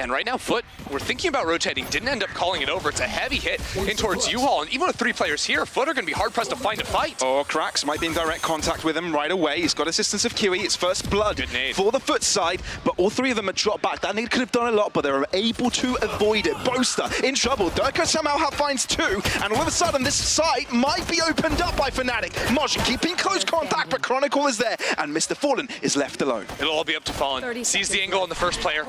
Yeah, and right now, FUT, we're thinking about rotating, didn't end up calling it over. It's a heavy hit in towards U-Haul, and even with 3 players here, FUT are going to be hard-pressed to find a fight. Oh, Krax might be in direct contact with him right away. He's got assistance of Kiwi. It's first blood for the FUT side, but all 3 of them are dropped back. That nade could have done a lot, but they were able to avoid it. Boaster in trouble. Durka somehow finds 2, and all of a sudden, this site might be opened up by Fnatic. Mosh keeping close contact, but Chronicle is there, and Mr. Fallen is left alone. It'll all be up to Fallen. Sees the angle on the first player.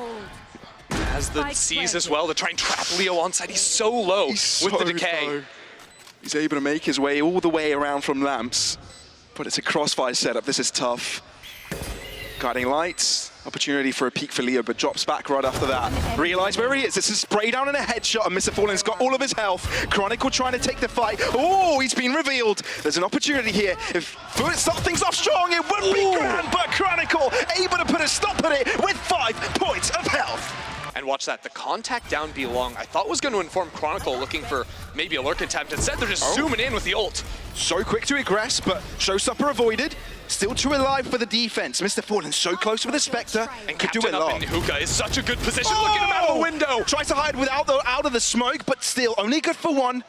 Has the C's as well to try and trap Leo on side. He's so low with the decay. Low. He's able to make his way all the way around from lamps, but it's a crossfire setup. This is tough. Guiding lights, opportunity for a peek for Leo, but drops back right after that. Realize where he is. It's a spray down and a headshot, and Mr. Fallen's got all of his health. Chronicle trying to take the fight. Oh, he's been revealed. There's an opportunity here. If FUT start things off strong, it would be grand, but Chronicle able to put a stop on it with 5 points of health. And watch that, the contact down B long, I thought was going to inform Chronicle looking for maybe a lurk attempt. Instead, they're just zooming in with the ult. So quick to aggress, but Showstopper avoided. Still 2 alive for the defense. Mr. Fallen so close with the Spectre. And could do Captain it up long. in Hookah is such a good position. Look at him out of the window. Tries to hide without out of the smoke, but still only good for 1.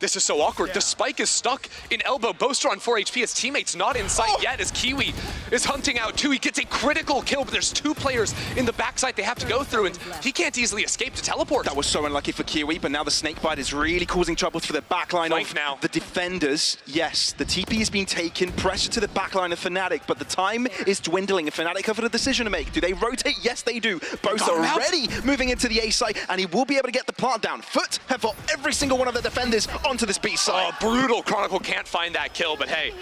This is so awkward. The spike is stuck in elbow. Boaster on 4 HP. His teammate's not in sight yet as Kiwi is hunting out 2. He gets a critical kill, but there's 2 players in the backside they have to go through, and he can't easily escape to teleport. That was so unlucky for Kiwi, but now the snakebite is really causing troubles for the backline of the defenders. Yes, the TP has been taken, pressure to the backline of Fnatic, but the time is dwindling, and Fnatic have a decision to make. Do they rotate? Yes, they do. Both are already moving into the A site, and he will be able to get the plant down. FUT have got every single one of the defenders onto this B side. Oh, brutal. Chronicle can't find that kill, but hey,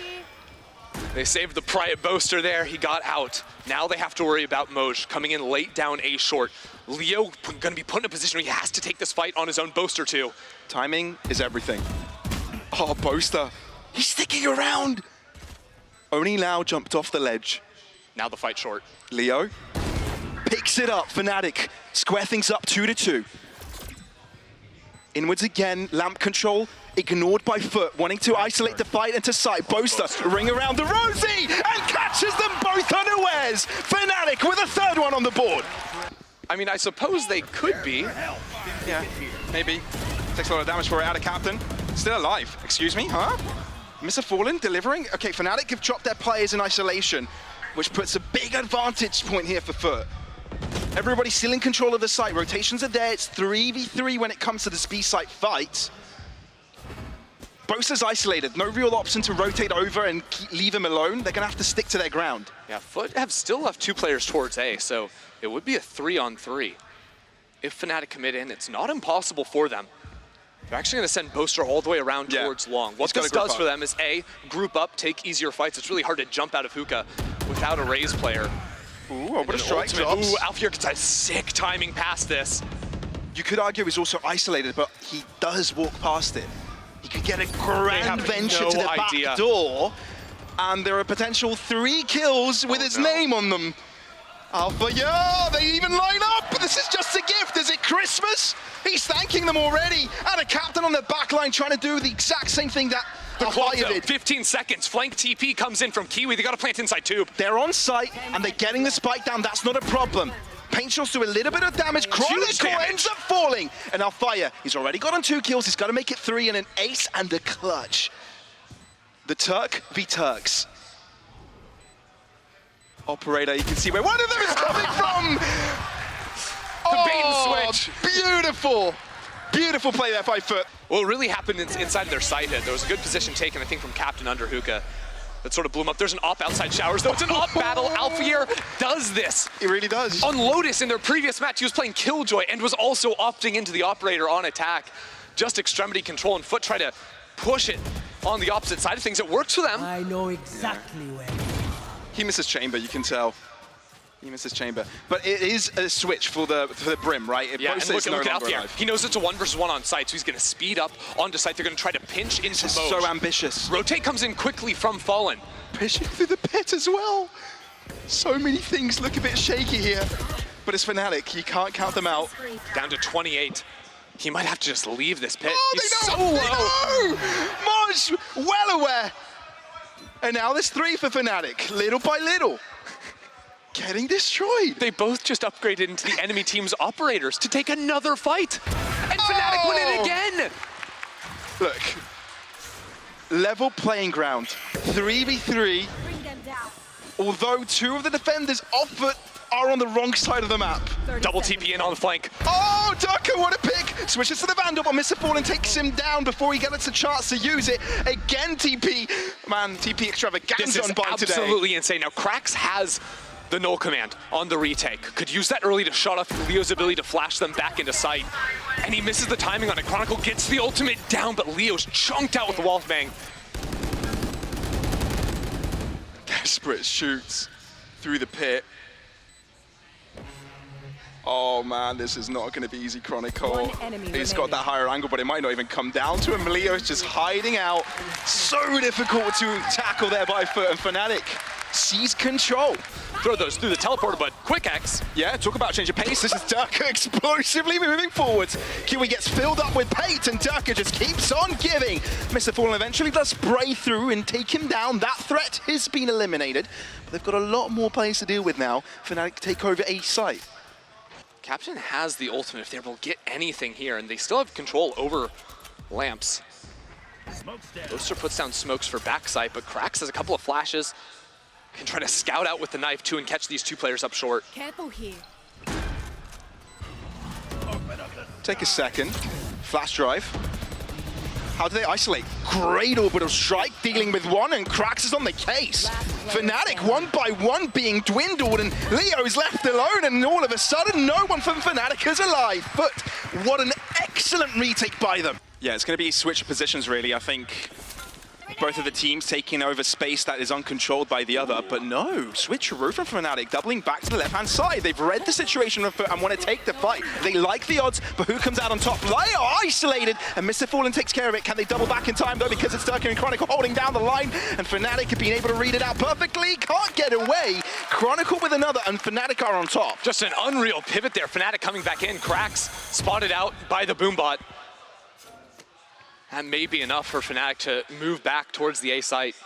they saved the private Boaster there. He got out. Now they have to worry about Moj coming in late down A short. Leo going to be put in a position where he has to take this fight on his own. Boaster too. Timing is everything. Oh, Boaster. He's sticking around. Only now jumped off the ledge. Now the fight short. Leo picks it up. Fnatic square things up 2-2. Inwards again, lamp control, ignored by FUT, wanting to isolate the fight into sight. Boaster, ring around the Rosie, and catches them both unawares. Fnatic with a 3rd one on the board. I mean, I suppose they could be. Yeah, maybe. Takes a lot of damage for it out of Captain. Still alive, excuse me, huh? Mr. Fallen delivering. Okay, Fnatic have dropped their players in isolation, which puts a big advantage point here for FUT. Everybody's still in control of the site. Rotations are there. It's 3v3 when it comes to this B site fight. Boaster's isolated. No real option to rotate over and leave him alone. They're going to have to stick to their ground. Yeah, FUT have still left 2 players towards A, so it would be a 3-on-3. If Fnatic commit in, it's not impossible for them. They're actually going to send Boaster all the way around towards long. What this does for them is A, group up, take easier fights. It's really hard to jump out of Hookah without a Raze player. Ooh, what a strike drops. Ooh, Alfir gets a sick timing past this. You could argue he's also isolated, but he does walk past it. He could get a grand venture to the back door, and there are potential 3 kills with his name on them. Alpha, yeah, they even line up. This is just a gift. Is it Christmas? He's thanking them already. And a Captain on the back line trying to do the exact same thing that Alfir did. 15 seconds. Flank TP comes in from Kiwi. They got to plant inside tube. They're on site, and they're getting the spike down. That's not a problem. Paint shots do a little bit of damage. Chronicle ends up falling. And Alfir, he's already got on 2 kills. He's got to make it 3 and an ace and a clutch. The Turk v Turks. Operator, you can see where one of them is coming from. The bait and switch. Beautiful. Beautiful play there by FUT. Well, it really happened inside their side hit. There was a good position taken, I think, from Captain under Hookah. That sort of blew him up. There's an op outside showers, though. It's an op battle. Alfir does this. It really does. On Lotus, in their previous match, he was playing Killjoy and was also opting into the operator on attack. Just extremity control, and FUT try to push it on the opposite side of things. It works for them. I know exactly where. He misses chamber, you can tell. He misses chamber. But it is a switch for the Brim, right? Yeah, and look at Alfir. He knows it's a 1v1 on site, so he's going to speed up onto site. They're going to try to pinch into Moj. So ambitious. Rotate comes in quickly from Fallen. Pushing through the pit as well. So many things look a bit shaky here. But it's Fnatic, you can't count them out. Down to 28. He might have to just leave this pit. Oh, he's they know! so low. Moj, well aware. And now there's 3 for Fnatic, little by little. getting destroyed. They both just upgraded into the enemy team's operators to take another fight. And Fnatic win it again. Look, level playing ground, 3v3. Although two of the defenders off foot are on the wrong side of the map. Double TP in on the flank. Oh, Durka, what a pick! Switches to the Vandal, but Mr. Fallen takes him down before he gets a chance to use it. Again, TP. Man, TP extravaganza on buy today. Absolutely insane. Now, Krax has the null command on the retake. Could use that early to shut off Leo's ability to flash them back into sight. And he misses the timing on it. Chronicle gets the ultimate down, but Leo's chunked out with the wall bang. Desperate shoots through the pit. Oh man, this is not going to be easy, Chronicle. He's got that higher angle, but it might not even come down to him. Leo's just hiding out. So difficult to tackle there by FUT, and Fnatic seize control. Throw those through the teleporter, but quick X. Yeah, talk about change of pace. This is Durka explosively moving forwards. Kiwi gets filled up with paint, and Durka just keeps on giving. Mr. Fallen eventually does spray through and take him down. That threat has been eliminated, but they've got a lot more players to deal with now. Fnatic take over a site. Captain has the ultimate if they're able to get anything here, and they still have control over lamps. Oster puts down smokes for backside, but Krax has a couple of flashes. Can try to scout out with the knife too and catch these two players up short. Careful here. Take a second. Flash drive. How do they isolate? Great orbital strike, dealing with one, and Krax is on the case. Fnatic, one by one, being dwindled, and Leo's left alone, and all of a sudden, no one from Fnatic is alive. But what an excellent retake by them. Yeah, it's going to be switch positions, really. I think both of the teams taking over space that is uncontrolled by the other, but no, switcheroo from Fnatic, doubling back to the left-hand side. They've read the situation and want to take the fight. They like the odds, but who comes out on top? Leo isolated, and Mr. Fallen takes care of it. Can they double back in time, though, because it's Durka and Chronicle holding down the line, and Fnatic have been able to read it out perfectly. Can't get away. Chronicle with another, and Fnatic are on top. Just an unreal pivot there. Fnatic coming back in. Krax spotted out by the Boombot. That may be enough for Fnatic to move back towards the A site.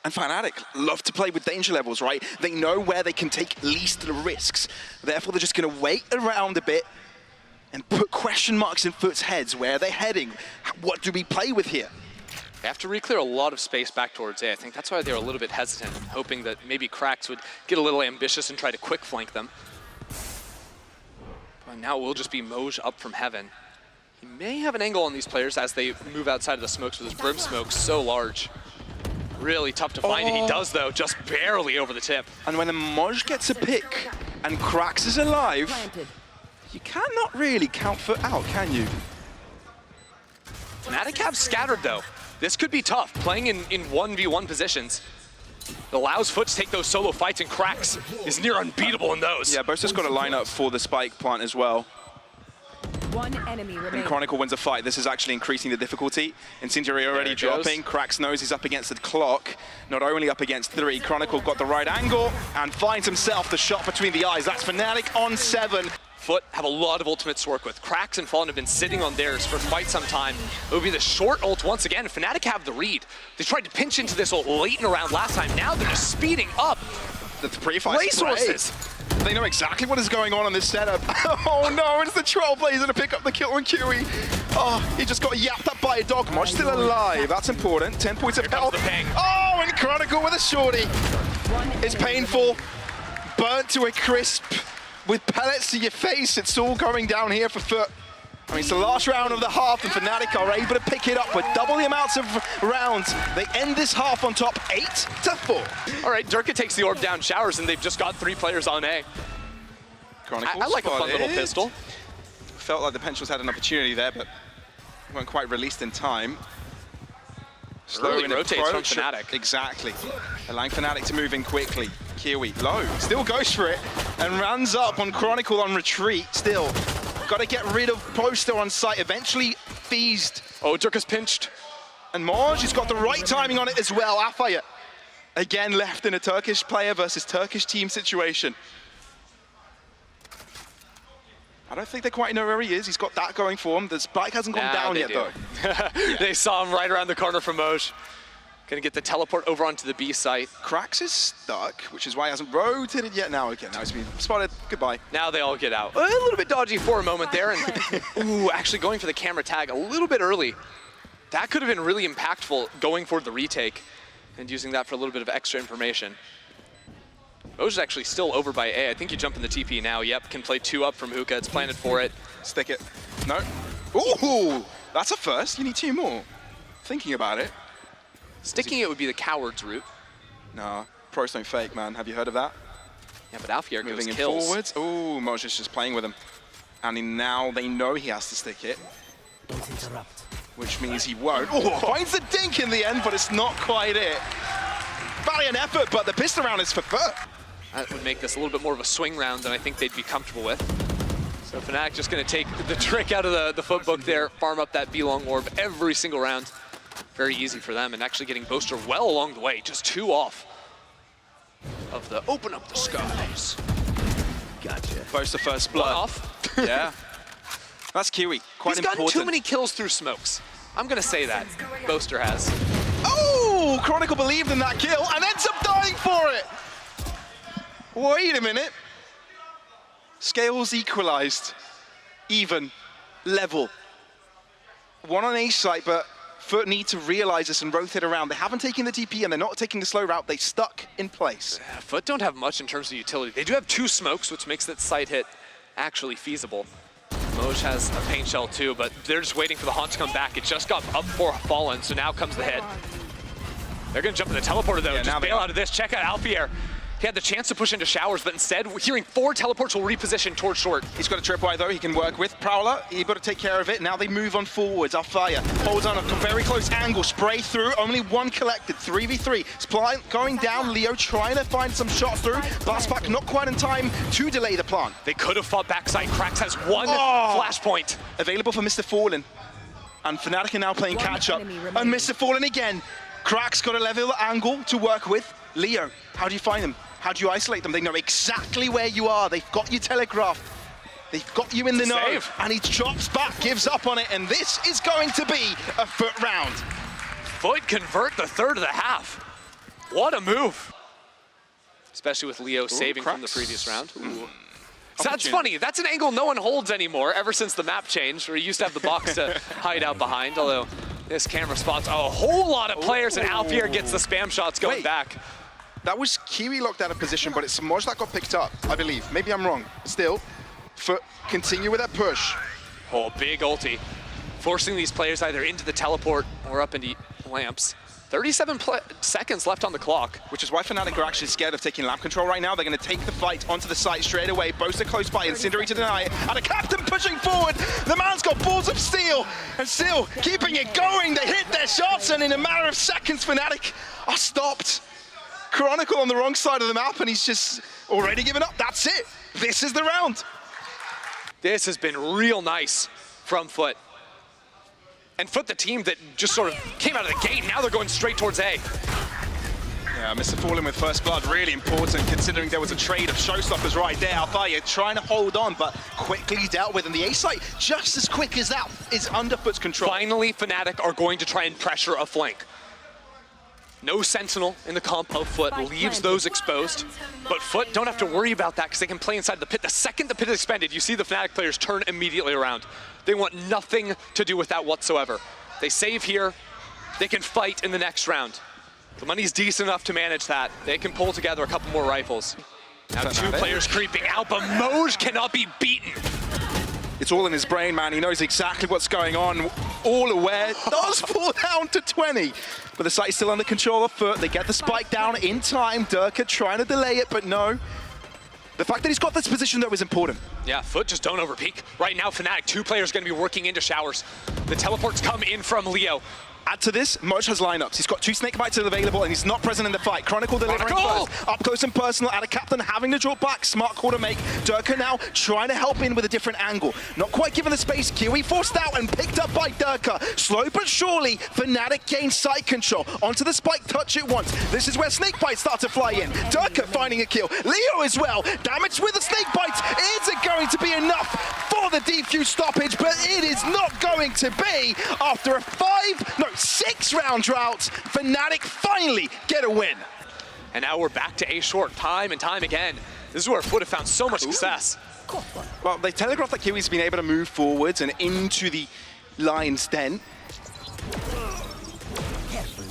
And Fnatic love to play with danger levels, right? They know where they can take least risks. Therefore, they're just going to wait around a bit and put question marks in FUT's heads. Where are they heading? What do we play with here? They have to re-clear a lot of space back towards A. I think that's why they were a little bit hesitant, hoping that maybe Krax would get a little ambitious and try to quick flank them. But now it will just be Moj up from heaven. He may have an angle on these players as they move outside of the smokes with his brim smoke so large. Really tough to find it. He does, though, just barely over the tip. And when a Moj gets a pick and Krax is alive, you cannot really count FUT out, can you? Fnatic have scattered, though. This could be tough, playing in 1v1 positions. It allows FUT to take those solo fights, and Krax is near unbeatable in those. Yeah, Bosa's got a lineup for the spike plant as well. One enemy remaining. And Chronicle wins a fight. This is actually increasing the difficulty. Incendiary already dropping. Krax knows he's up against the clock. Not only up against 3, Chronicle got the right angle and finds himself the shot between the eyes. That's Fnatic on 7. FUT have a lot of ultimates to work with. Krax and Fallen have been sitting on theirs for quite some time. It will be the short ult once again. Fnatic have the read. They tried to pinch into this ult late in the round last time. Now they're just speeding up. The pre-fight resources. They know exactly what is going on this setup. Oh no, it's the Trailblazer to pick up the kill on Kiwi. Oh, he just got yapped up by a dog. Moj still alive. That's important. 10 points of health. Oh, and Chronicle with a shorty. It's painful. Burnt to a crisp with pellets to your face. It's all going down here for FUT. I mean, it's the last round of the half, and Fnatic are able to pick it up with double the amounts of rounds. They end this half on top, 8-4. All right, Durka takes the orb down showers, and they've just got 3 players on A. I like a fun little pistol. Felt like the Penchals had an opportunity there, but weren't quite released in time. Slow in rotates from Fnatic. Exactly. Allowing Fnatic to move in quickly. Kiwi, low, still goes for it, and runs up on Chronicle on retreat still. Got to get rid of Poster on site, eventually feased. Oh, Durka's pinched. And Moj has got the right timing on it as well. Afaya, again left in a Turkish player versus Turkish team situation. I don't think they quite know where he is. He's got that going for him. The spike hasn't gone down yet, though. They saw him right around the corner from Moj. Gonna get the teleport over onto the B site. Krax is stuck, which is why he hasn't rotated yet now again. Now he's been spotted. Goodbye. Now they all get out. A little bit dodgy for a moment there. And ooh, actually going for the camera tag a little bit early. That could have been really impactful going for the retake and using that for a little bit of extra information. Moj is actually still over by A. I think you jump in the TP now. Yep, can play 2 up from Hookah. It's planted for it. Stick it. No. Ooh, that's a first. You need 2 more. Thinking about it. Sticking it would be the coward's route. Nah, pros don't fake, man. Have you heard of that? Yeah, but Alfier goes Moving in kills. forwards. Ooh, Moj is just playing with him. And now they know he has to stick it. Don't interrupt. Which means he won't. Oh, finds the dink in the end, but it's not quite it. Valiant effort, but the pistol round is for FUT. That would make this a little bit more of a swing round than I think they'd be comfortable with. So Fnatic just gonna take the trick out of the foot book there, farm up that B-long orb every single round. Very easy for them, and actually getting Boaster well along the way, just 2 off of the open up the skies. Gotcha. Boaster first blood. 1 off. Yeah. That's Kiwi. Quite He's important. gotten too many kills through smokes. I'm gonna say that. Boaster has. Oh, Chronicle believed in that kill and ends up dying for it. Wait a minute. Scales equalized. Even. Level. 1 on A site, but FUT need to realize this and rotate around. They haven't taken the TP and they're not taking the slow route. They stuck in place. FUT don't have much in terms of utility. They do have 2 smokes, which makes that side hit actually feasible. Moj has a paint shell too, but they're just waiting for the haunt to come back. It just got up for Fallen, so now comes the hit. They're gonna jump in the teleporter though, just bail out of this. Check out Alfier. He had the chance to push into showers, but instead, we're hearing 4 teleports will reposition towards short. He's got a tripwire though, he can work with. Prowler, he's got to take care of it. Now they move on forwards. Alfire holds on a very close angle, spray through, only 1 collected, 3v3. Supply going down, Leo trying to find some shots through. Blast back not quite in time to delay the plant. They could have fought backside. Krax has 1 flashpoint. Available for Mr. Fallen. And Fnatic are now playing catch up. And Mr. Fallen again. Krax got a level angle to work with. Leo, how do you find them? How do you isolate them? They know exactly where you are. They've got you telegraphed. They've got you in the know. Save. And he chops back, gives up on it, and this is going to be a FUT round. FUT convert the 3rd of the half. What a move. Especially with Leo saving from the previous round. Ooh. So that's funny. That's an angle no one holds anymore ever since the map changed, where you used to have the box to hide out behind, although this camera spots a whole lot of players, and Alfier gets the spam shots going back. That was Kiwi locked out of position, but it's Moj that got picked up, I believe. Maybe I'm wrong. Still, FUT continue with that push. Oh, big ulti. Forcing these players either into the teleport or up into lamps. 37 seconds left on the clock. Which is why Fnatic are actually scared of taking lap control right now. They're going to take the fight onto the site straight away. Boaster close by, Incendiary to deny it. And a captain pushing forward. The man's got balls of steel. And still keeping it going. They hit their shots, and in a matter of seconds, Fnatic are stopped. Chronicle on the wrong side of the map, and he's just already given up. That's it. This is the round. This has been real nice from FUT. And FUT, the team that just sort of came out of the gate, now they're going straight towards A. Yeah, Mr. Fallen with first blood, really important considering there was a trade of showstoppers right there. Alfaya trying to hold on, but quickly dealt with. And the A site, just as quick as that, is under FUT's control. Finally, Fnatic are going to try and pressure a flank. No Sentinel in the comp of FUT, leaves those exposed. But FUT don't have to worry about that because they can play inside the pit. The second the pit is expended, you see the Fnatic players turn immediately around. They want nothing to do with that whatsoever. They save here, they can fight in the next round. The money's decent enough to manage that. They can pull together a couple more rifles. Now 2 players creeping out, but Moj cannot be beaten. It's all in his brain, man. He knows exactly what's going on. All aware, does fall down to 20. But the site is still under control of FUT. They get the spike down in time. Durka trying to delay it, but no. The fact that he's got this position, though, is important. Yeah, FUT just don't overpeak. Right now, Fnatic, 2 players going to be working into showers. The teleports come in from Leo. Add to this, Moj has lineups. He's got 2 snake bites available, and he's not present in the fight. Chronicle delivering first, up close and personal, and a captain having to draw back. Smart call to make. Durka now trying to help in with a different angle. Not quite given the space. Kiwi forced out and picked up by Durka. Slow but surely, Fnatic gains site control. Onto the spike, touch it once. This is where snake bites start to fly in. Durka finding a kill. Leo as well. Damage with the snake bites. Is it going to be enough for the defuse stoppage? But it is not going to be after a 6-round drought. Fnatic finally get a win. And now we're back to A short time and time again. This is where FUT have found so much success. Well, they telegraphed that Kiwi's been able to move forwards and into the Lion's Den.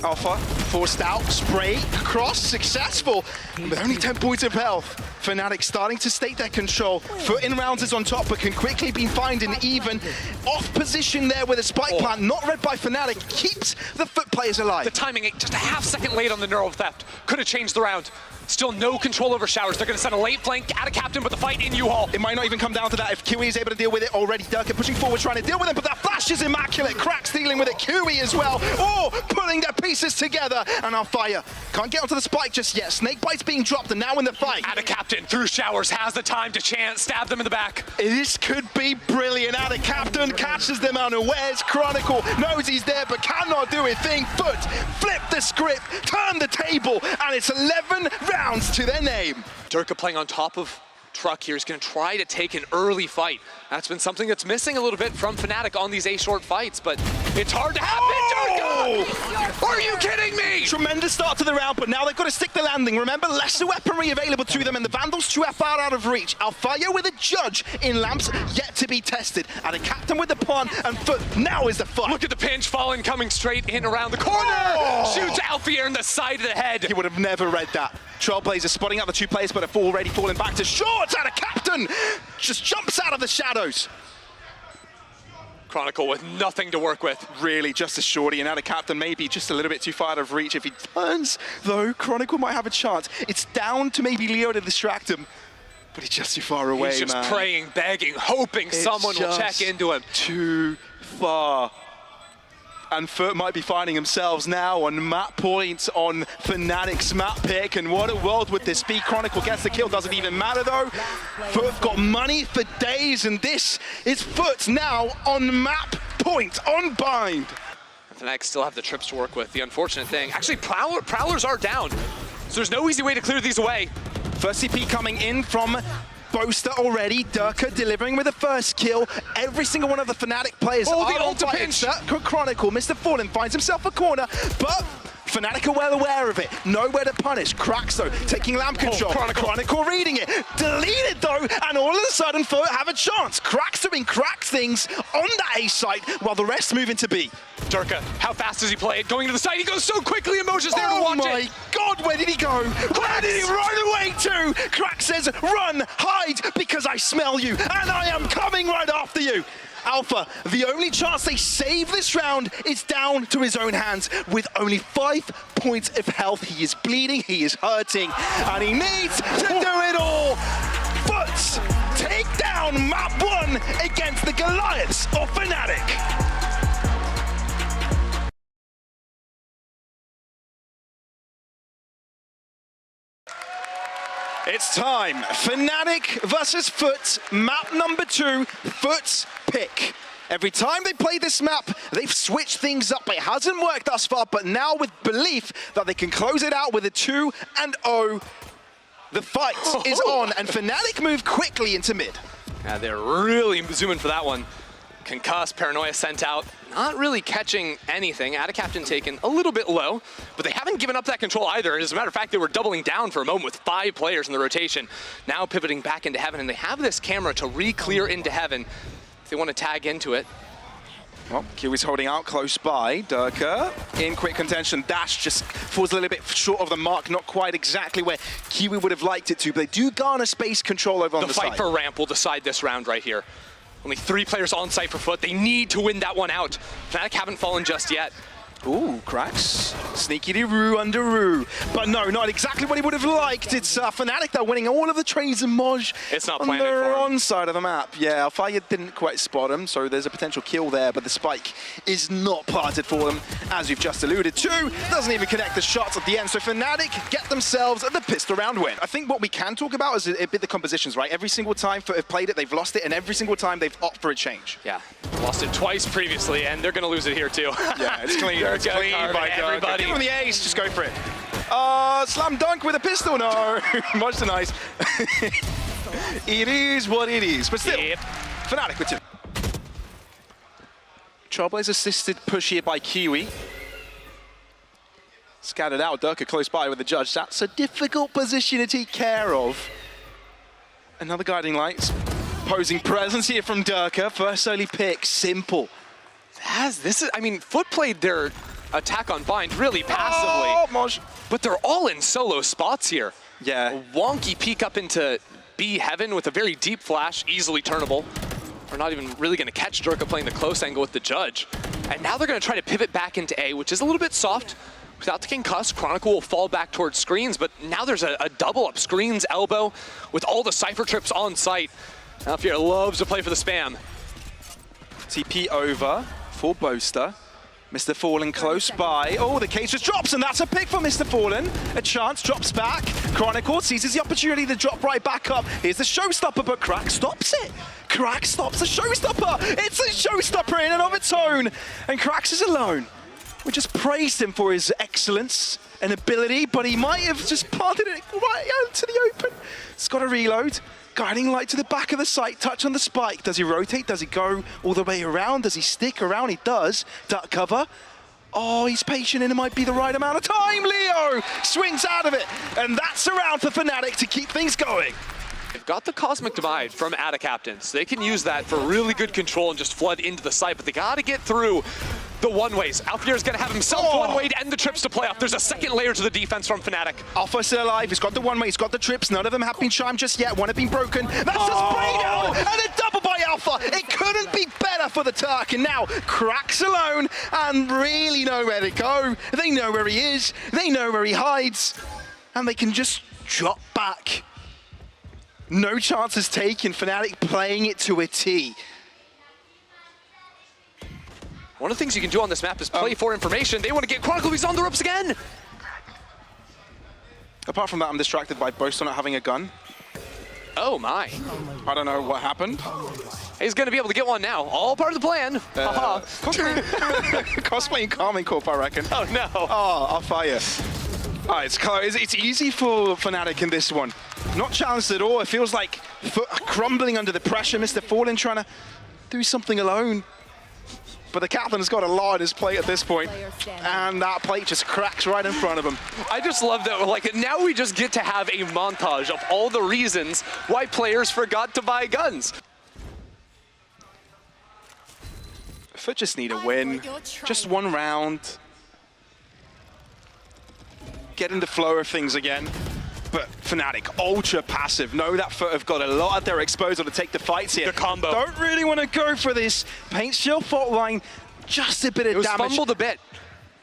Alpha forced out, spray, cross, successful, with only 10 points of health. Fnatic starting to state their control. FUT in rounds is on top, but can quickly be finding even off position there with a spike plant, not read by Fnatic, keeps the FUT players alive. The timing just a half second late on the neural theft. Could have changed the round. Still no control over showers. They're going to send a late flank at a captain, but the fight in U-Haul. It might not even come down to that if Kiwi is able to deal with it already. Durka pushing forward, trying to deal with it, but that flash is immaculate. Cracks dealing with it, Kiwi as well. Oh, pulling their pieces together, and on fire. Can't get onto the spike just yet. Snakebite's being dropped, and now in the fight. At a captain through showers, has the time to stab them in the back. This could be brilliant. At a captain catches them unawares. Chronicle knows he's there, but cannot do a thing. FUT flip the script, turn the table, and it's 11 rounds to their name. Durka playing on top of Truck here is going to try to take an early fight. That's been something that's missing a little bit from Fnatic on these A-short fights, but it's hard to happen, Durka! Are you kidding me? Tremendous start to the round, but now they've got to stick the landing. Remember, lesser weaponry available to them, and the Vandals too far out of reach. Alfaya with a judge in lamps, yet to be tested. And a captain with the pawn, and FUT now is the fight. Look at the pinch, Fallen coming straight in around the corner! Shoots Alfia in the side of the head. He would have never read that. Trailblazer spotting out the two players, but are already falling back to short. And a captain just jumps out of the shadows. Chronicle with nothing to work with. Really, just a shorty, and now the captain maybe just a little bit too far out of reach. If he turns, though, Chronicle might have a chance. It's down to maybe Leo to distract him, but he's just too far away, He's just man. praying, begging, hoping someone will check into him. Too far. And FUT might be finding themselves now on map points on Fnatic's map pick. And what a world would this be? Chronicle gets the kill, doesn't even matter though. FUT got money for days, and this is FUT now on map point, on bind. Fnatic still have the trips to work with. The unfortunate thing, actually Prowlers are down, so there's no easy way to clear these away. First CP coming in from Boaster already. Durka delivering with the first kill. Every single one of the Fnatic players the are on ulti fire. pinch. Chronicle, Mr. Fallen finds himself a corner, but Fnatic are well aware of it. Nowhere to punish. Cracks though, taking lamp control. Chronicle reading it. Deleted though, and all of a sudden FUT have a chance. Cracks doing crack things on that A site while the rest move into B. Durka, how fast does he play it? Going to the side, he goes so quickly, Emotion's there to watch it. Oh my God, where did he go? Where did he run away to? Crack says, run, hide, because I smell you, and I am coming right after you. Alpha, the only chance they save this round is down to his own hands. With only 5 points of health, he is bleeding, he is hurting, and he needs to do it all. FUT take down map 1 against the Goliaths of Fnatic. It's time. Fnatic versus FUT, map number 2, FUT's pick. Every time they play this map, they've switched things up. It hasn't worked thus far, but now with belief that they can close it out with a 2-0, the fight is on, and Fnatic move quickly into mid. Yeah, they're really zooming for that one. Concussed, Paranoia sent out, not really catching anything. At a captain taken a little bit low, but they haven't given up that control either. As a matter of fact, they were doubling down for a moment with 5 players in the rotation. Now pivoting back into Heaven, and they have this camera to re-clear into Heaven if they want to tag into it. Well, Kiwi's holding out close by. Durka in quick contention. Dash just falls a little bit short of the mark, not quite exactly where Kiwi would have liked it to, but they do garner space control over on the side. The fight for ramp will decide this round right here. Only 3 players on site for FUT. They need to win that one out. Fnatic haven't fallen just yet. Ooh, Cracks. Sneaky Roo under Roo. But no, not exactly what he would have liked. It's Fnatic, they're winning all of the trades and Moj It's not on planted the for him. wrong side of the map. Yeah, Alfaya didn't quite spot him, so there's a potential kill there, but the spike is not planted for them, as we've just alluded to. Doesn't even connect the shots at the end, so Fnatic get themselves the pistol round win. I think what we can talk about is a bit the compositions, right? Every single time FUT have played it, they've lost it, and every single time they've opted for a change. Yeah, lost it twice previously, and they're going to lose it here too. Yeah, it's clean. It's clean by everybody. Give him the ace, just go for it. Slam dunk with a pistol, no. Much too nice. It is what it is, but still, Yep. Fnatic with 2. Trailblazer assisted push here by Kiwi. Scattered out, Durka close by with the judge. That's a difficult position to take care of. Another guiding light. Posing presence here from Durka. First early pick, simple. I mean, FUT played their attack on Bind really passively. Oh, Moj. But they're all in solo spots here. Yeah. A wonky peek up into B heaven with a very deep flash, easily turnable. We're not even really going to catch Durka playing the close angle with the judge. And now they're going to try to pivot back into A, which is a little bit soft. Without the concuss, Chronicle will fall back towards screens, but now there's a double up screens elbow with all the Cypher trips on site. Alfier loves to play for the spam. TP over for Boaster. Mr. Fallen close by. Oh, the cage just drops, and that's a pick for Mr. Fallen. A chance, drops back. Chronicle seizes the opportunity to drop right back up. Here's the showstopper, but Crack stops it. Crack stops the showstopper. It's a showstopper in and of its own. And Crax is alone. We just praised him for his excellence and ability, but he might have just planted it right out to the open. It's got to reload. Guiding light to the back of the site, touch on the spike. Does he rotate? Does he go all the way around? Does he stick around? He does. Duck cover. Oh, he's patient and it might be the right amount of time. Leo swings out of it. And that's around for Fnatic to keep things going. They've got the Cosmic Divide from ATA Captains. They can use that for really good control and just flood into the site, but they got to get through the one-ways. Alfier's going to have himself one-way to end the trips to playoff. There's a second layer to the defense from Fnatic. Alpha still alive. He's got the one-way. He's got the trips. None of them have been chimed just yet. One have been broken. That's the spray down and a double by Alpha. It couldn't be better for the Turk. And now Cracks alone and really know where to go. They know where he is. They know where he hides. And they can just drop back. No chances taken. Fnatic playing it to a T. One of the things you can do on this map is play for information. They want to get Chronicle. He's on the ropes again. Apart from that, I'm distracted by Boaster not having a gun. Oh my. I don't know what happened. He's going to be able to get one now. All part of the plan. Cosplaying Carmine Corp, I reckon. Oh no. Oh, I'll fire. Oh, it's close. It's easy for Fnatic in this one. Not challenged at all. It feels like FUT crumbling under the pressure. Mr. Fallen trying to do something alone. But the captain's got a lot on his plate at this point. And that plate just cracks right in front of him. I just love that. Like, now we just get to have a montage of all the reasons why players forgot to buy guns. FUT just need a win. Just one round. Get in the flow of things again. But Fnatic, ultra passive. Know that FUT have got a lot at their disposal to take the fights here. The combo. Don't really want to go for this. Paint shield fault line, just a bit of damage. It was fumbled a bit.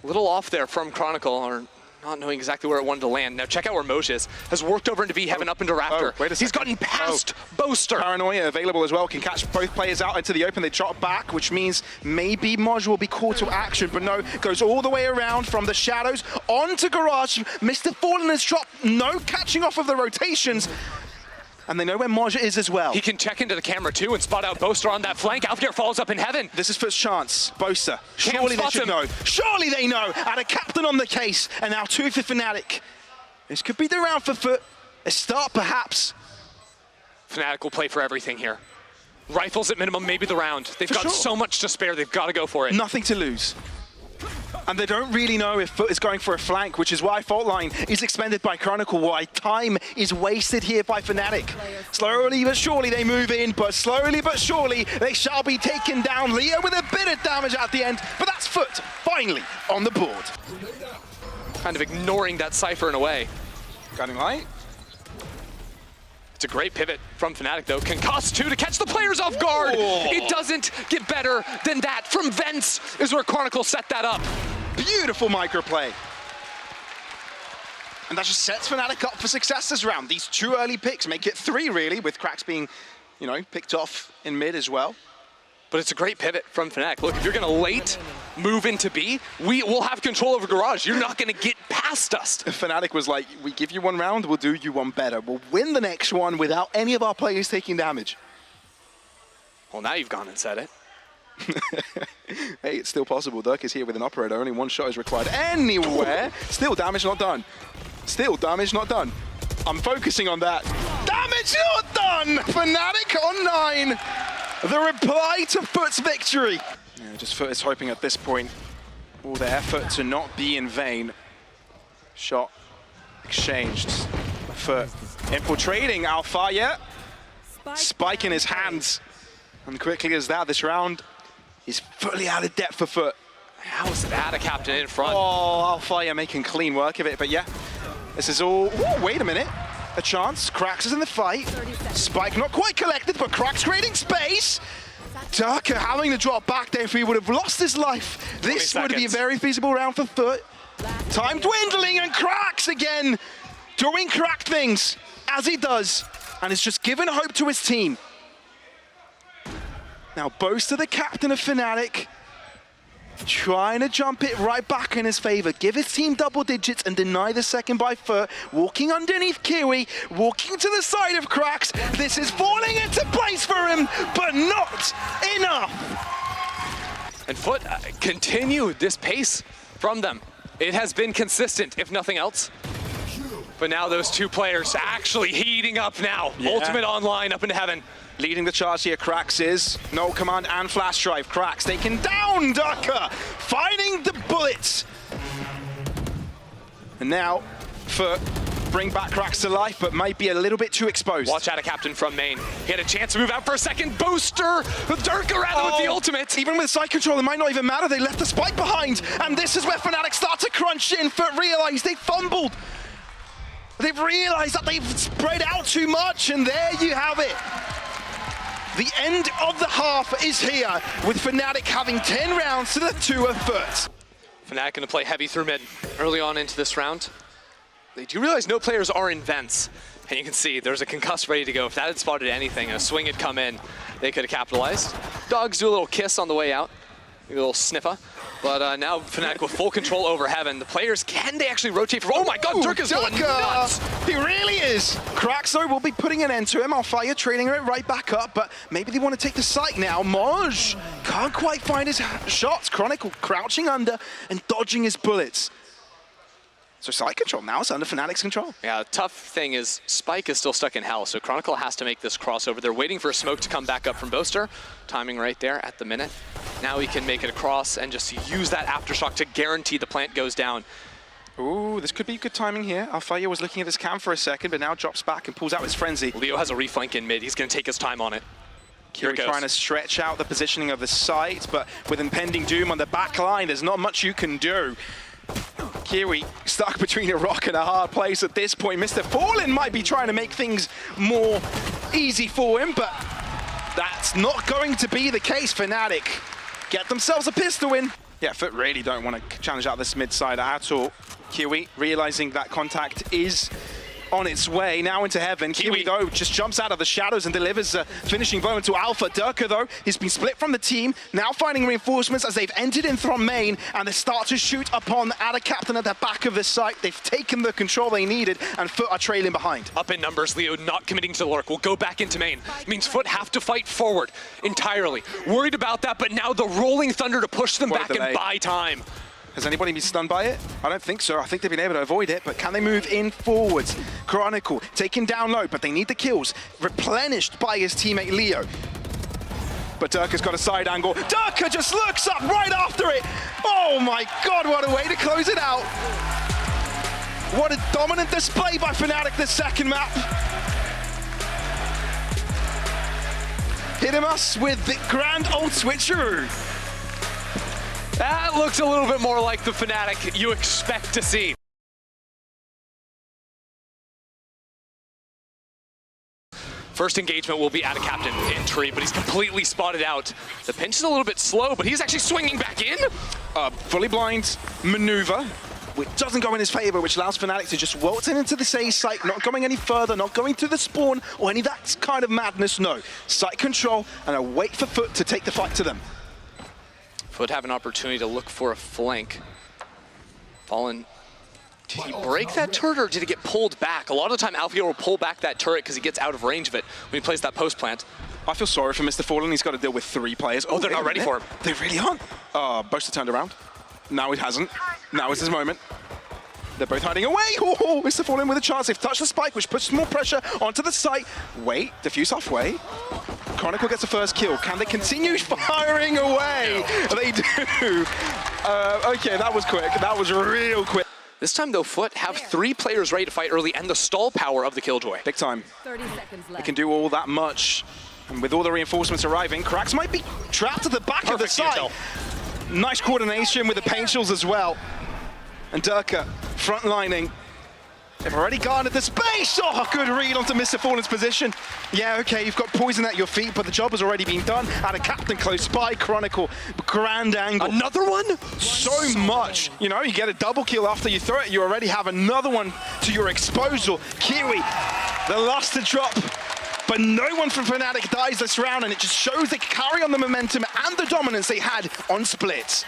A little off there from Chronicle, or not knowing exactly where it wanted to land. Now check out where Moj is. Has worked over into B Heaven up into Raptor. Wait a second. He's gotten past Boaster. Paranoia available as well. Can catch both players out into the open. They drop back, which means maybe Moj will be called to action. But no, goes all the way around from the shadows onto Garage. Mr. Fallen has dropped. No catching off of the rotations. And they know where Moj is as well. He can check into the camera too and spot out Boaster on that flank. Alfier falls up in Heaven. This is FUT's chance. Boaster. Surely they should know. Surely they know. And a captain on the case. And now two for Fnatic. This could be the round for FUT. A start perhaps. Fnatic will play for everything here. Rifles at minimum, maybe the round. They've got so much to spare. They've got to go for it. Nothing to lose. And they don't really know if FUT is going for a flank, which is why fault line is expended by Chronicle, why time is wasted here by Fnatic. Slowly but surely they move in, but slowly but surely they shall be taken down. Leo with a bit of damage at the end, but that's FUT finally on the board. Kind of ignoring that Cypher in a way. Guiding light. It's a great pivot from Fnatic though. Concuss too to catch the players off guard. It doesn't get better than that. From Vents is where Chronicle set that up. Beautiful microplay. And that just sets Fnatic up for success this round. These two early picks make it three really, with Cracks being, you know, picked off in mid as well. But it's a great pivot from Fnatic. Look, if you're going to late move into B, we will have control over Garage. You're not going to get past us. Fnatic was like, we give you one round, we'll do you one better. We'll win the next one without any of our players taking damage. Well, now you've gone and said it. Hey, it's still possible. Dirk is here with an operator. Only one shot is required anywhere. Still damage not done. Still damage not done. I'm focusing on that. Damage not done! Fnatic on 9. The reply to FUT's victory. Yeah, just FUT is hoping at this point all their effort to not be in vain. Shot exchanged for infiltrating Alfaya. Spike in his hands. And quickly as that, this round is fully out of depth for FUT. How's that a captain in front? Oh, Alfaya making clean work of it, but yeah. This is all, ooh, wait a minute. A chance, Krax is in the fight. Spike not quite collected, but Krax creating space. Durka having to drop back there if he would have lost his life. This would be a very feasible round for FUT. Time dwindling and Krax again doing crack things as he does. And it's just given hope to his team. Now Boaster, the captain of Fnatic, trying to jump it right back in his favor, give his team double digits and deny the second by FUT. Walking underneath Kiwi, walking to the side of Krax. This is falling into place for him, but not enough. And FUT continue this pace from them. It has been consistent, if nothing else. But now those two players actually heating up now. Yeah. Ultimate online up into heaven. Leading the charge here, Krax is. No command and flash drive. Krax taking down Durka, finding the bullets. And now, FUT bring back Krax to life, but might be a little bit too exposed. Watch out, a captain from main. He had a chance to move out for a second. Booster, Durka rather with the ultimate. Even with side control, it might not even matter. They left the spike behind. And this is where Fnatic start to crunch in. FUT realize they fumbled. They've realized that they've spread out too much, and there you have it. The end of the half is here, with Fnatic having 10 rounds to the 2 of FUT. Fnatic going to play heavy through mid early on into this round. They do realize no players are in vents, and you can see there's a concuss ready to go. If that had spotted anything and a swing had come in, they could have capitalized. Dogs do a little kiss on the way out, a little sniffer. But now Fnatic with full control over heaven. The players, can they actually rotate for? Oh my god, Durka's going nuts! He really is! Krax though will be putting an end to him. Alfaya trading it right back up, but maybe they want to take the site now. Moj can't quite find his shots. Chronicle crouching under and dodging his bullets. So side control now is under Fnatic's control. Yeah, tough thing is Spike is still stuck in hell, so Chronicle has to make this crossover. They're waiting for a smoke to come back up from Boaster. Timing right there at the minute. Now he can make it across and just use that aftershock to guarantee the plant goes down. Ooh, this could be good timing here. Alfaya was looking at his cam for a second, but now drops back and pulls out his frenzy. Leo has a reflank in mid. He's going to take his time on it. Kiwi trying to stretch out the positioning of the site, but with impending doom on the back line, there's not much you can do. Kiwi stuck between a rock and a hard place at this point. Mr. Fallen might be trying to make things more easy for him, but that's not going to be the case. Fnatic get themselves a pistol win. Yeah, FUT really don't want to challenge out this mid side at all. Kiwi realizing that contact is on its way now into heaven. Kiwi though just jumps out of the shadows and delivers a finishing blow into Alpha. Durka though, he's been split from the team, now finding reinforcements as they've entered in from main, and they start to shoot upon Ada Captain at the back of the site. They've taken the control they needed, and FUT are trailing behind. Up in numbers, Leo not committing to the lurk. Will go back into main. It means FUT have to fight forward entirely. Worried about that, but now the rolling thunder to push them back and buy time. Has anybody been stunned by it? I don't think so. I think they've been able to avoid it, but can they move in forwards? Chronicle taken down low, but they need the kills. Replenished by his teammate Leo. But Durka's got a side angle. Durka just looks up right after it. Oh my god, what a way to close it out. What a dominant display by Fnatic this second map. Hitting us with the grand old switcheroo. That looks a little bit more like the Fnatic you expect to see. First engagement will be at a captain in tree, but he's completely spotted out. The pinch is a little bit slow, but he's actually swinging back in. Fully blind maneuver, which doesn't go in his favor, which allows Fnatic to just waltz into the A site, not going any further, not going to the spawn, or any of that kind of madness, no. Site control, and a wait for FUT to take the fight to them. FUT have an opportunity to look for a flank. Fallen, did he break that turret or did he get pulled back? A lot of the time, Alfio will pull back that turret because he gets out of range of it when he plays that post plant. I feel sorry for Mr. Fallen. He's got to deal with 3 players. Oh, they're not ready for him. They really aren't. Boaster turned around. Now it hasn't. Now is his moment. They're both hiding away. Oh, Mr. Fallen with a chance. They've touched the spike, which puts more pressure onto the site. Wait, diffuse halfway. Chronicle gets the first kill. Can they continue firing away? They do. Okay, that was quick. That was real quick. This time, though, FUT have 3 players ready to fight early and the stall power of the Killjoy. Big time. 30 seconds They left. can do all that much. And with all the reinforcements arriving, Cracks might be trapped at the back of the site. Util. Nice coordination with the Paintshells as well. And Durka frontlining. They've already guarded the space. Oh, good read onto Mr. Fallen's position. Yeah, okay, you've got poison at your feet, but the job has already been done. Had a captain close by, Chronicle, grand angle. Another one? So much. You know, you get a double kill after you throw it, you already have another one to your disposal. Kiwi, the last to drop. But no one from Fnatic dies this round, and it just shows they carry on the momentum and the dominance they had on splits.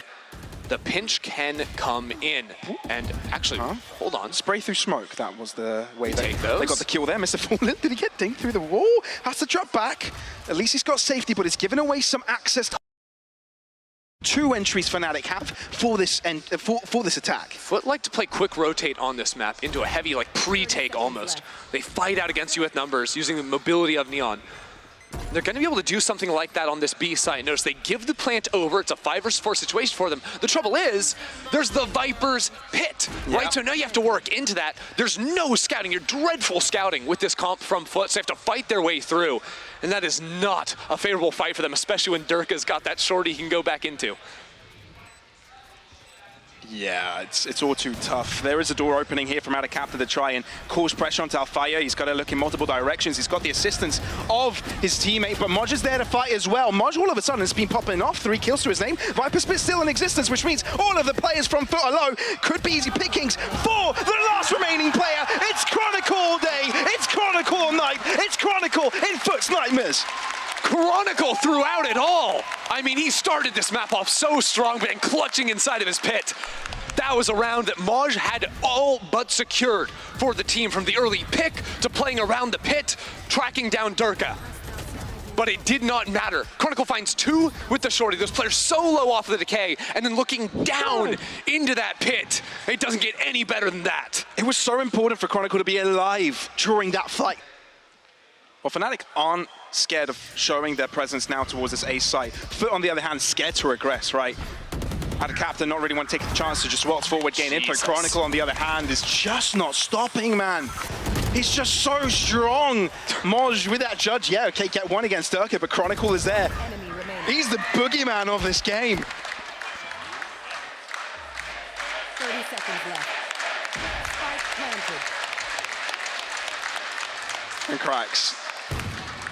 The pinch can come in. And actually, hold on. Spray through smoke, that was the way they take those. got the kill there. Mr. Fallen, did he get dinged through the wall? Has to drop back. At least he's got safety, but it's given away some access to 2 entries Fnatic have for this for this attack. FUT like to play quick rotate on this map into a heavy, like, pre-take almost. They fight out against you with numbers using the mobility of Neon. They're going to be able to do something like that on this B site. Notice they give the plant over. It's a 5 versus 4 situation for them. The trouble is, there's the Viper's pit, right? So now you have to work into that. There's no scouting. You're dreadful scouting with this comp from FUT, so they have to fight their way through. And that is not a favorable fight for them, especially when Durka's got that shorty he can go back into. Yeah, it's all too tough. There is a door opening here from Adacapta to try and cause pressure onto Alfaya. He's got to look in multiple directions. He's got the assistance of his teammate, but Moj is there to fight as well. Moj all of a sudden has been popping off, 3 kills to his name. Viper Spit still in existence, which means all of the players from FUT are low. Could be easy pickings for the last remaining player. It's Chronicle all day. It's Chronicle all night. It's Chronicle in FUT's Nightmares. Chronicle throughout it all. I mean, he started this map off so strong, but then clutching inside of his pit. That was a round that Moj had all but secured for the team, from the early pick to playing around the pit, tracking down Durka. But it did not matter. Chronicle finds 2 with the shorty. Those players so low off of the decay, and then looking down into that pit. It doesn't get any better than that. It was so important for Chronicle to be alive during that fight. Well, Fnatic aren't scared of showing their presence now towards this A site. FUT, on the other hand, scared to regress, right? Adacapta not really want to take the chance to just waltz forward, gain info. Chronicle, on the other hand, is just not stopping, man. He's just so strong. Moj with that judge, yeah, okay, get 1 against Durka, but Chronicle is there. He's the boogeyman of this game. 30 seconds left. Spike planted. And Cracks.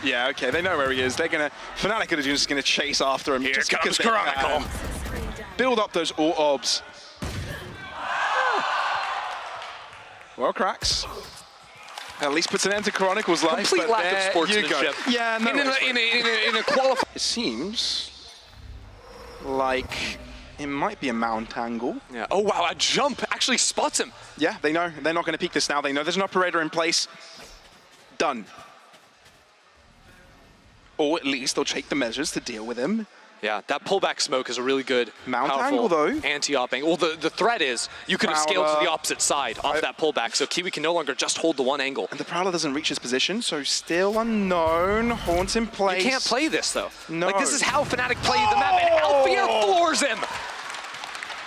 Yeah, okay, they know where he is. They're gonna, Fnatic are just gonna chase after him. Here just comes because they Chronicle. can. Build up those orbs. Well, Cracks. At least puts an end to Chronicle's life. Complete but lack of there sportsmanship. you go. Yeah, no. In a qualifier. It seems like it might be a mount angle. Yeah. Oh wow, a jump actually spots him. Yeah, they know. They're not going to peek this now. They know there's an operator in place. Done. Or at least they'll take the measures to deal with him. Yeah, that pullback smoke is a really good, Mount powerful angle, though. anti-op angle. Well, the threat is you could have scaled to the opposite side off that pullback, so Kiwi can no longer just hold the one angle. And the Prowler doesn't reach his position, so still unknown. Haunt in place. You can't play this, though. No. Like, this is how Fnatic played the map, and Alfia floors him!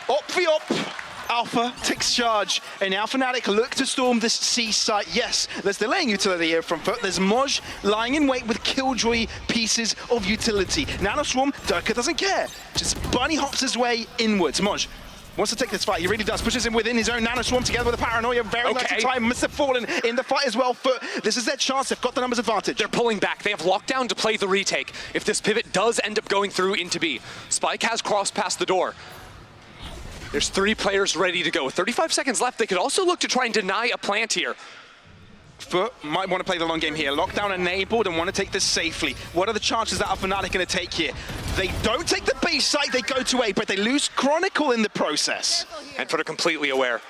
Ophiop. Alpha takes charge, and now Fnatic look to storm this C site. Yes, there's delaying utility here from FUT. There's Moj lying in wait with Killjoy pieces of utility. Nanoswarm, Durka doesn't care. Just bunny hops his way inwards. Moj wants to take this fight. He really does. Pushes him within his own Nanoswarm together with a Paranoia. Very lucky time. Mr. Fallen in the fight as well. FUT, this is their chance. They've got the numbers advantage. They're pulling back. They have lockdown to play the retake. If this pivot does end up going through into B, Spike has crossed past the door. There's 3 players ready to go. With 35 seconds left, they could also look to try and deny a plant here. FUT might want to play the long game here. Lockdown enabled and want to take this safely. What are the chances that Fnatic going to take here? They don't take the B site, they go to A, but they lose Chronicle in the process. And FUT are completely aware.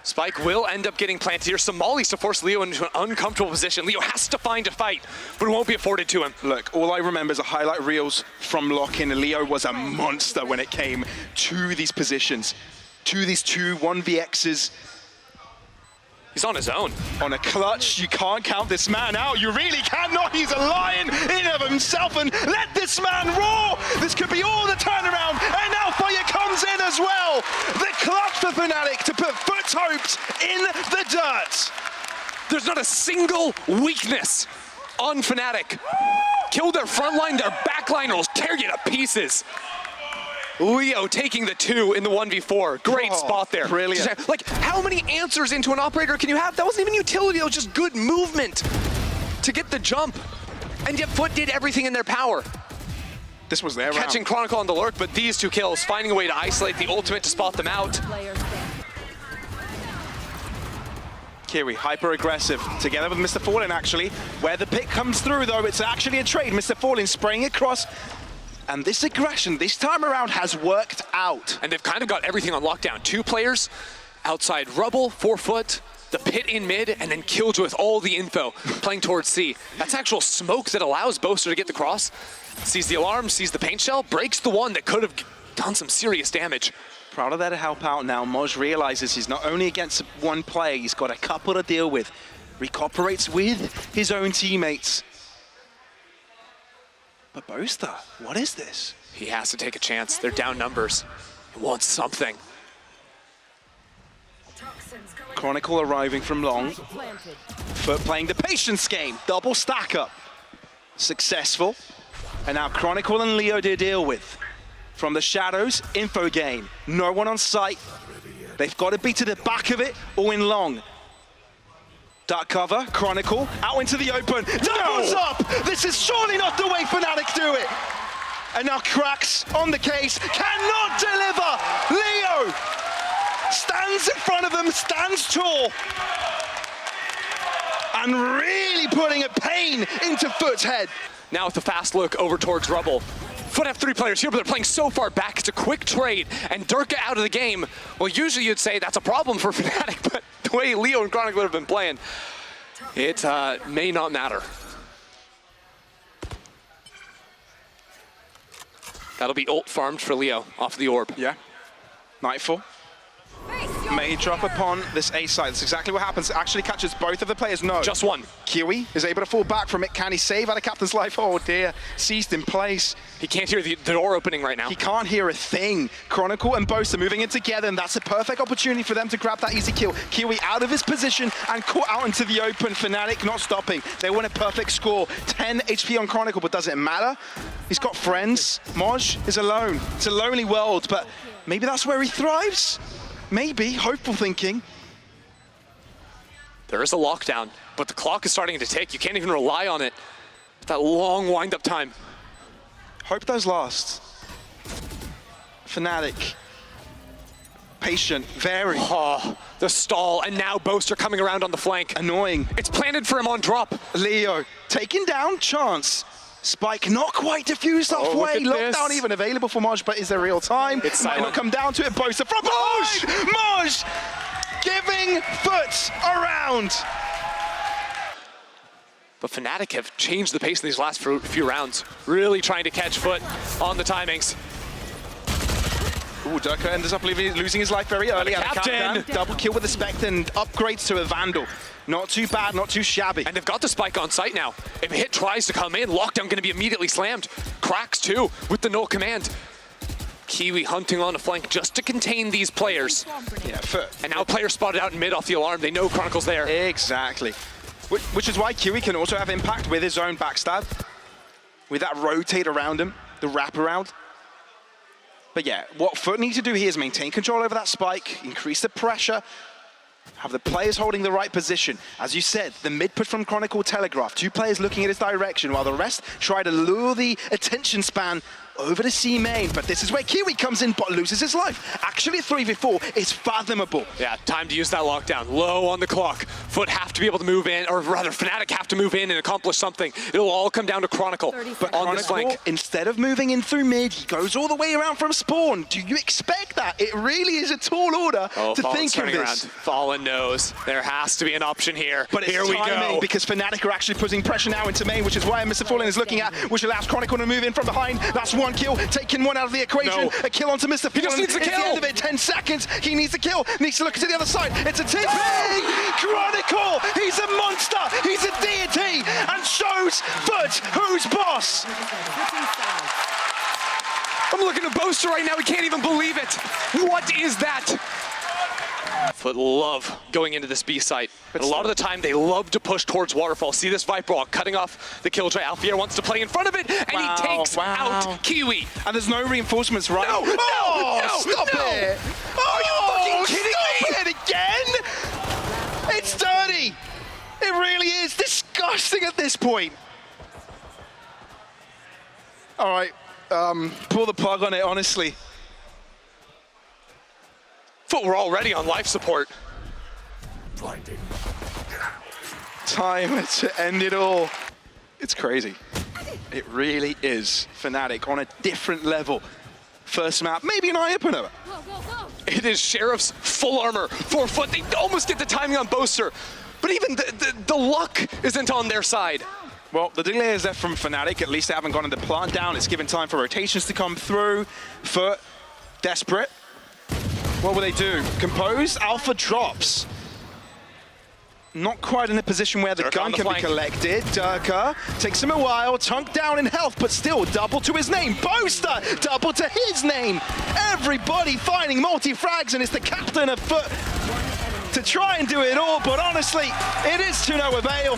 Spike will end up getting planted here. Some mollies to force Leo into an uncomfortable position. Leo has to find a fight, but it won't be afforded to him. Look, all I remember is the highlight reels from lock-in. Leo was a monster when it came to these positions, to these 2 1vx's. He's on his own. On a clutch, you can't count this man out. You really cannot. He's a lion in of himself, and let this man roar. This could be all the turnaround, and now Crossfire comes in as well. The clutch for Fnatic to put FUT's hopes in the dirt. There's not a single weakness on Fnatic. Kill their front line, their back line will tear you to pieces. Leo taking the 2 in the 1v4. Great spot there. Brilliant. Like, how many answers into an operator can you have? That wasn't even utility, it was just good movement to get the jump. And yet FUT did everything in their power. This was their Catching round. Chronicle on the lurk, but these 2 kills, finding a way to isolate the ultimate to spot them out. Player standing. Kiwi, hyper aggressive, together with Mr. Fallen actually. Where the pick comes through though, it's actually a trade. Mr. Fallen spraying across. And this aggression, this time around, has worked out. And they've kind of got everything on lockdown. 2 players outside rubble, 4 foot, the pit in mid, and then Killjoy with all the info playing towards C. That's actual smoke that allows Boaster to get the cross. Sees the alarm, sees the paint shell, breaks the one that could have done some serious damage. Proud of that to help out now. Moj realizes he's not only against one player, he's got a couple to deal with. Recuperates with his own teammates. But Boaster, what is this? He has to take a chance. They're down numbers. He wants something. Chronicle arriving from long. Planted. FUT playing the patience game. Double stack up. Successful. And now Chronicle and Leo to deal with. From the shadows, info game. No one on site. They've got to be to the back of it or in long. Dark cover, Chronicle, out into the open. Doubles up! This is surely not the way Fnatic do it. And now Cracks on the case, cannot deliver. Leo stands in front of them, stands tall. And really putting a pain into FUT's head. Now with the fast look over towards Rubble. FUT have 3 players here, but they're playing so far back. It's a quick trade, and Durka out of the game. Well, usually you'd say that's a problem for Fnatic, but the way Leo and Chronicle have been playing, it may not matter. That'll be ult farmed for Leo off the orb. Yeah, Nightfall. May drop upon this A side. That's exactly what happens. Actually catches both of the players. No. Just one. Kiwi is able to fall back from it. Can he save out of Captain's life? Oh dear. Seized in place. He can't hear the door opening right now. He can't hear a thing. Chronicle and Boaster moving in together, and that's a perfect opportunity for them to grab that easy kill. Kiwi out of his position and caught out into the open. Fnatic not stopping. They want a perfect score. 10 HP on Chronicle, but does it matter? He's got friends. Moj is alone. It's a lonely world, but maybe that's where he thrives. Maybe, hopeful thinking. There is a lockdown, but the clock is starting to tick. You can't even rely on it. That long wind-up time. Hope those last. Fnatic. Patient, very. Oh, the stall, and now Boaster coming around on the flank. Annoying. It's planted for him on drop. Leo, taken down, chance. Spike not quite diffused halfway. Lockdown even available for Moj, but is there real time? It's might silent. not come down to it. Boaster from Moj! Moj! Giving FUT a round. But Fnatic have changed the pace in these last few rounds. Really trying to catch FUT on the timings. Ooh, Durka ends up losing his life very early. Captain! Double kill with the Spectre and upgrades to a Vandal. Not too bad, not too shabby. And they've got the spike on site now. If a hit tries to come in, lockdown going to be immediately slammed. Cracks too with the null command. Kiwi hunting on a flank just to contain these players. Yeah, FUT. And now players spotted out in mid off the alarm. They know Chronicle's there. Exactly. Which is why Kiwi can also have impact with his own backstab. With that rotate around him, the wraparound. But yeah, what FUT need to do here is maintain control over that spike, increase the pressure, have the players holding the right position. As you said, the mid push from Chronicle telegraph, 2 players looking at his direction while the rest try to lure the attention span over to C main. But this is where Kiwi comes in but loses his life. Actually, a 3v4 is fathomable. Yeah, time to use that lockdown. Low on the clock. FUT have to be able to move in, or rather Fnatic have to move in and accomplish something. It'll all come down to Chronicle But on this Chronicle, flank. instead of moving in through mid, he goes all the way around from spawn. Do you expect that? It really is a tall order to Fallen's think of turning this. around. Fallen knows there has to be an option here. But it's here we timing go. because Fnatic are actually putting pressure now into main, which is why Mr. Fallen is looking at, which allows Chronicle to move in from behind. That's 1 kill, taking 1 out of the equation. No. A kill onto Mr. Fallen. just needs a It's kill. the end of it, 10 seconds. He needs a kill. Needs to look to the other side. It's a TP. Chronicle, he's a monster. He's a deity and shows FUT who's boss. I'm looking at Boaster right now. He can't even believe it. What is that? FUT love going into this B site. But a lot of the time, they love to push towards Waterfall. See this Viper Wall cutting off the Killjoy. Alfier wants to play in front of it, and he takes out Kiwi. And there's no reinforcements, right? No, Stop it! Are you fucking kidding me? Stop it again! It's dirty! It really is disgusting at this point. All right, pull the plug on it, honestly. FUT were already on life support. Time to end it all. It's crazy. It really is. Fnatic on a different level. First map, maybe an eye-opener. It is Sheriff's full armor for FUT. They almost get the timing on Boaster, but even the luck isn't on their side. Well, the delay is left from Fnatic. At least they haven't gone into plant down. It's given time for rotations to come through. FUT, desperate. What will they do? Compose, Alpha drops. Not quite in a position where the Durka gun can be collected. Durka takes him a while, Tunk down in health, but still double to his name. Boaster, double to his name. Everybody finding multi-frags, and it's the captain of FUT to try and do it all, but honestly, it is to no avail.